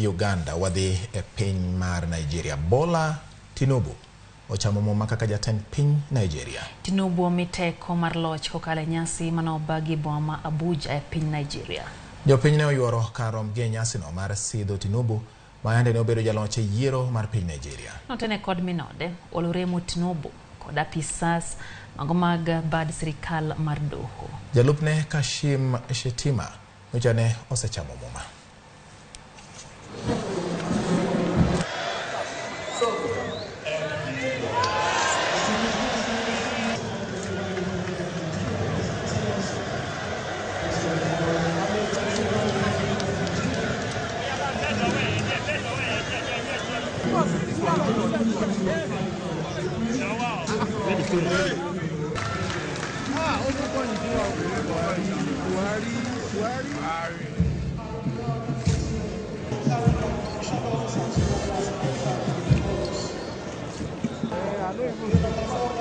Uganda wadhi e piny mar Nigeria. Bola Tinubu ochamo muma kaka jatend piny Nigeria. Tinubu omi teko mar loch kokalo nyasi manobagi boma Abuja e piny Nigeria. Jopiny ne oyuoro kar romgi e nyasi no mar sidho Tinubu mayande ne obedo jaloch e yiero mar piny Nigeria. Notene kod minode Oloremo Tinubu kod apisas mago mag bad sirikal mar doho. Jalupne Kashim Shettima nyochane osechamo muma. I